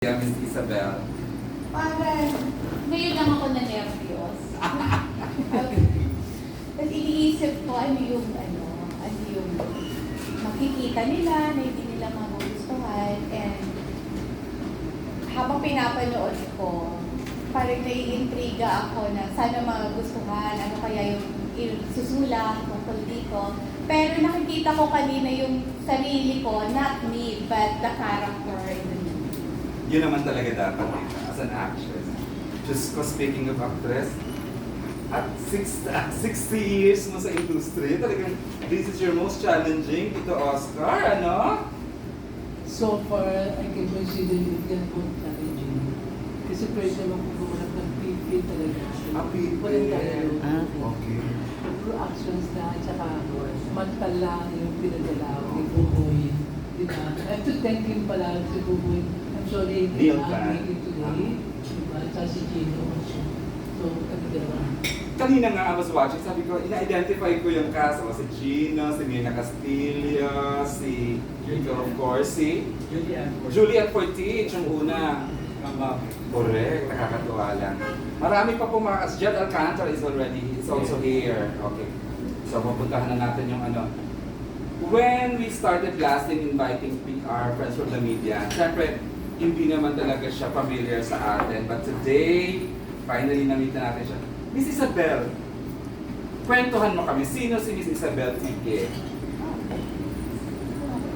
Yeah, Miss Isabel. Parang, ngayon lang ako na-nervyos. Tapos iniisip ko ano yung makikita nila na hindi nila magugustuhan. And habang pinapanood ko, parang naiintriga ako na sana magugustuhan, ano kaya yung susulat tungkol dito. Pero nakikita ko kanina yung sarili ko, not me, but the character in the movie. Yun naman talaga dapat as an actress. Just speaking of actress, at 60 years mo sa industry, talagang this is your most challenging ito Oscar, ano? So far, I can consider it yan po challenging. Kasi pwede naman po gumanap ng PP talaga. PP. Walang dialogue. Okay. Puro actions na, tsaka mental lang yung pinagalaw ni Buboy. Diba? I have to thank him pala si Buboy. I'm sorry, hindi Deal na plan. make it today. Diba? Tsaka si Gino. So, kami dalawa. Kanina nga I was watching, sabi ko, ina-identify ko yung cast. O, si Gino, si Mirna Castillo, si Rico, of course, si Juliette Fortich, yung una. Correct, nakakatuwa lang. Marami pa po mga cast. Jed Alcantara is also here. Okay. So, pupuntahan na natin yung ano. When we started blasting, inviting our friends from the media, syempre, hindi naman talaga siya familiar sa atin. But today, finally, na-meet na natin siya. Miss Isabel, kwentuhan mo kami. Sino si Miss Isabel Tige?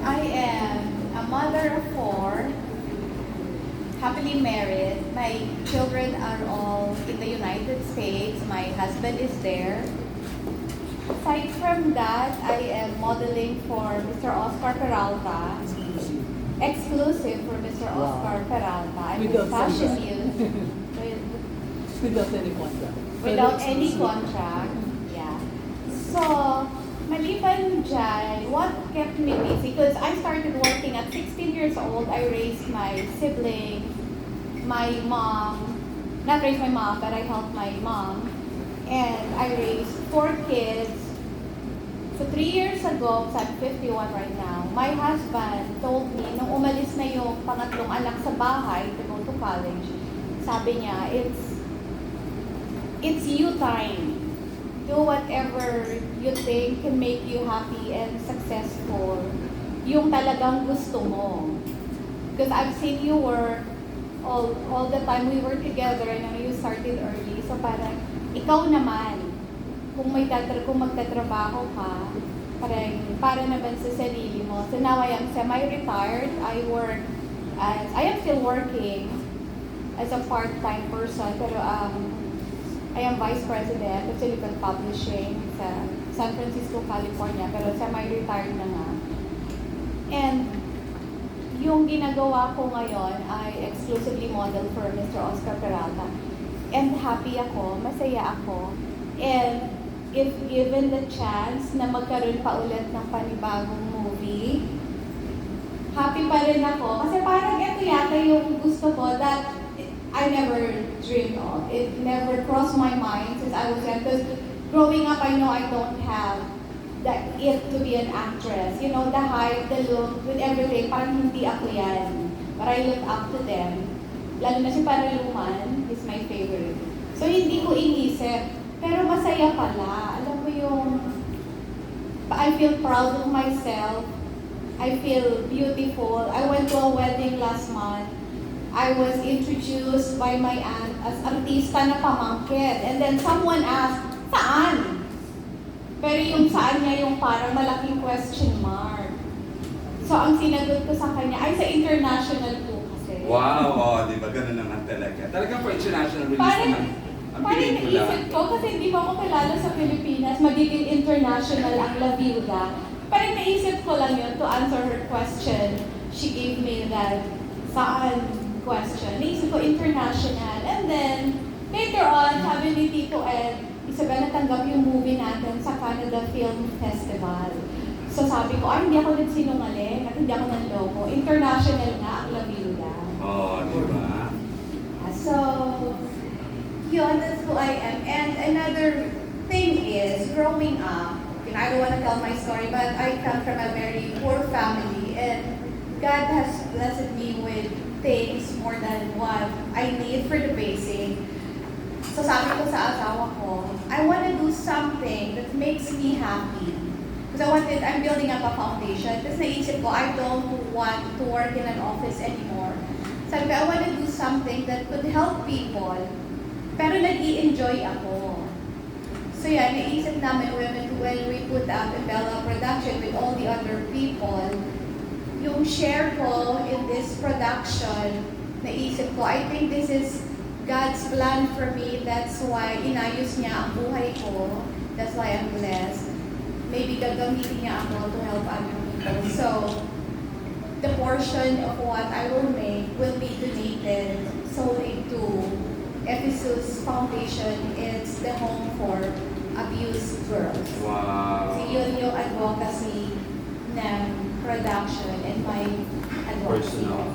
I am a mother of 4, happily married. My children are all in the United States. My husband is there. Aside from that, I am modeling for Mr. Oscar Peralta. Exclusive for Mr. Oscar Peralta. I'm his Without fashion contract. news. Without any contract. Without any contract. Yeah. So, maliban dyan, what kept me busy? Because I started working at 16 years old. I raised my siblings, my mom. Not raised my mom, but I helped my mom. And I raised 4 kids. So 3 years ago, so I'm 51 right now, my husband told me, nung umalis na yung pangatlong anak sa bahay to go to college, sabi niya, it's you time. Do whatever you think can make you happy and successful. Yung talagang gusto mo. Because I've seen you work all the time we were together. I know you started early. So parang, ikaw naman, kung magtatrabaho ka, para naman sa sarili mo. So now I am semi-retired. I am still working as a part-time person, pero I am Vice President of Silicon Publishing sa San Francisco, California, pero semi-retired na nga. And yung ginagawa ko ngayon ay exclusively model for Mr. Oscar Peralta. And happy ako, masaya ako. And if given the chance na magkaroon pa ulit ng panibagong movie, happy pa rin ako. Kasi parang ito yata yung gusto ko that I never dreamed of. It never crossed my mind since I was young. Because growing up, I know I don't have it to be an actress. You know, the height, the look, with everything, parang hindi ako yan. But I look up to them. Lalo na si Paraluman is my favorite. So hindi ko inisip, pero masaya pala. Alam mo yung, I feel proud of myself. I feel beautiful. I went to a wedding last month. I was introduced by my aunt as artista na pamangkin. And then someone asked, saan? Pero yung saan niya yung parang malaking question mark. So ang sinagot ko sa kanya, ay sa international po kasi. Wow, di ba? Ganun naman talaga. Talagang for international release Parang, naman ang parang pelikula. naisip ko, kasi hindi mo ako kilala sa Pilipinas, magiging international ang La Viuda. Parang naisip ko lang yun to answer her question. She gave me that saan question. Naisip ko international. And then, later on, sabi ni Tito Ed, Isabel, natanggap yung movie natin sa Canada Film Festival. So sabi ko, ay, hindi ako nagsinungaling at hindi ako nanloko. International nga ang La Viuda. Oh, di ba? So, yun, that's who I am. And another thing is, growing up, I don't want to tell my story, but I come from a very poor family, and God has blessed me with things more than what I need for the basic. So sabi ko sa asawa ko, I want to do something that makes me happy. Because I'm building up a foundation. Tapos naisip ko, I don't want to work in an office anymore. Sabi ko, I want to do something that could help people, pero nag-i-enjoy ako. So yan, naisip namin when we put up Bella Production with all the other people, yung share ko in this production, naisip ko, I think this is God's plan for me. That's why inayos niya ang buhay ko. That's why I'm blessed. Maybe gagamitin niya ako to help other people. So, the portion of what I will make will be donated solely to Ephesus Foundation. It's the home for abused girls. Wow. So, yun yung advocacy ng production and my advocacy. Personal.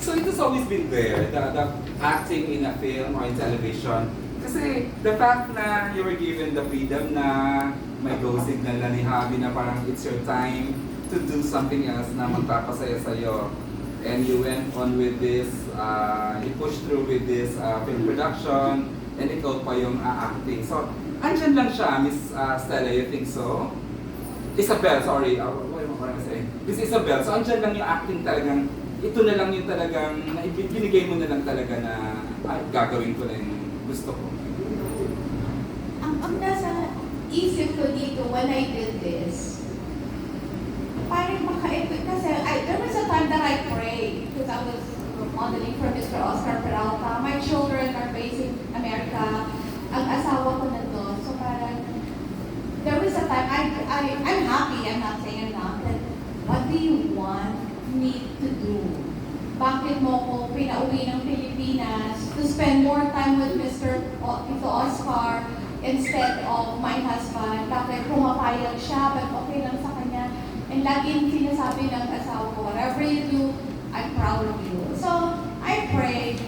So it has always been there, the acting in a film or in television. Kasi the fact na you were given the freedom na may go signal na ni Javi na parang it's your time to do something else na magpapasaya sa'yo. And you went on with this, you pushed through with this film production, and ikaw pa yung acting. So, andyan lang siya, Miss Stella, you think so? Isabel, sorry, what am I saying? Miss Isabel, so andyan lang yung acting talagang, ito na lang yung talagang, binigay mo na lang talaga na gagawin ko na yung gusto ko. Ang nasa isip ko dito when I did this, parang kasi there was a time that I prayed because I was modeling for Mr. Oscar Peralta. My children are based in America. Ang asawa ko nandun. So parang, there was a time, I'm happy, I'm not saying I'm not, but what do you want me to do? Bakit mo ko pinauwi ng Pilipinas to spend more time with Mr. Oscar instead of my husband? Bakit pumapayag siya, but okay lang sa kanya? And laging sinasabi ng asawa ko, whatever you do, I'm proud of you. So, I prayed.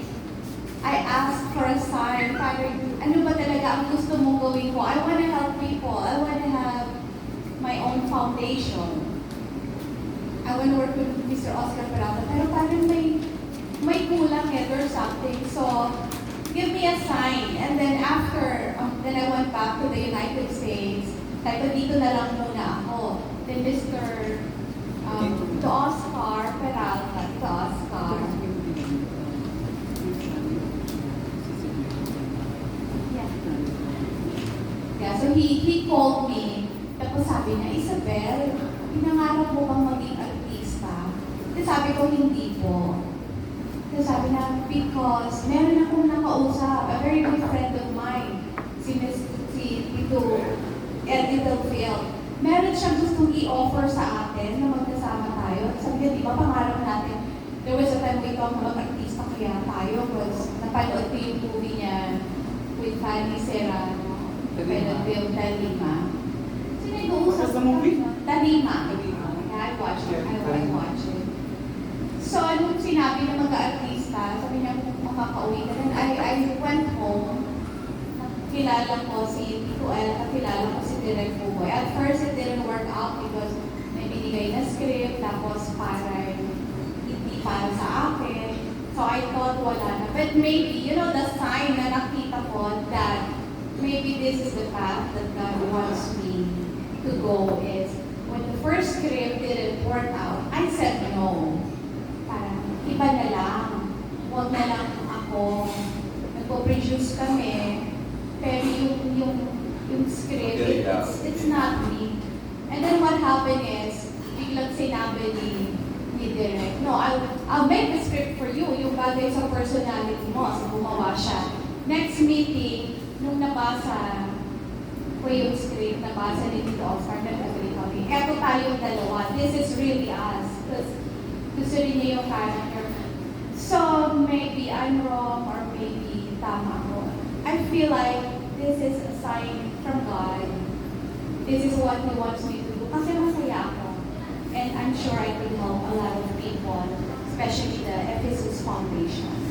I asked for a sign. Parang, ano ba talaga ang gusto mong gawin ko? I want to help people. I want to have my own foundation. I want to work with Mr. Oscar Peralta. Pero parang may kulang or something. So, give me a sign. And then after, then I went back to the United States. Sabi ko, dito na lang muna ako. Then Mr. Oscar Peralta, Oscar. Yeah, so he called me. Tapos sabi niya, Isabel, pinangarap mo bang maging artista? Tapos sabi ko, hindi po. Tapos sabi niya, because meron akong nakausap, a very good friend of mine, si Tito Edith Field. Meron siyang gustong i-offer sa atin na magkasama tayo. Sabi niya, di ba pangarap natin? There was a time we thought mag-artista kaya tayo because napanood ko yung movie niya with Fanny Serrano. Pwede film Talima. Sino yung uusap? What's the movie? Talima. Yeah, I watched it. I watched it. So, nung sinabi na mag-artista, sabi niya kung makakauwi ka rin, I went home. Kilala ko si Tito El, kilala ko si Direk Buboy. At first, it didn't work out because may binigay na script, tapos parang hindi para sa akin. So, I thought wala na. But maybe, you know, the sign na nakita ko that maybe this is the path that God wants me to go is when the first script didn't work out, I said no. Parang iba na lang. Huwag na lang ako. Nagpo-produce kami. Pero yung script, it's not me. And then what happened is, biglang sinabi ni Direk, no, I'll make the script for you. Yung bagay sa personality mo. So gumawa siya. Next meeting, nung nabasa ko yung script, nabasa ni Tito Oscar, nag-agree kami. Eto tayong dalawa. This is really us. Because gusto rin niya yung character. So, maybe I'm wrong or maybe tama ko. I feel like this is a sign from God. This is what He wants me to do. Kasi masaya ako. And I'm sure I can help a lot of people, especially the Ephesus Foundation.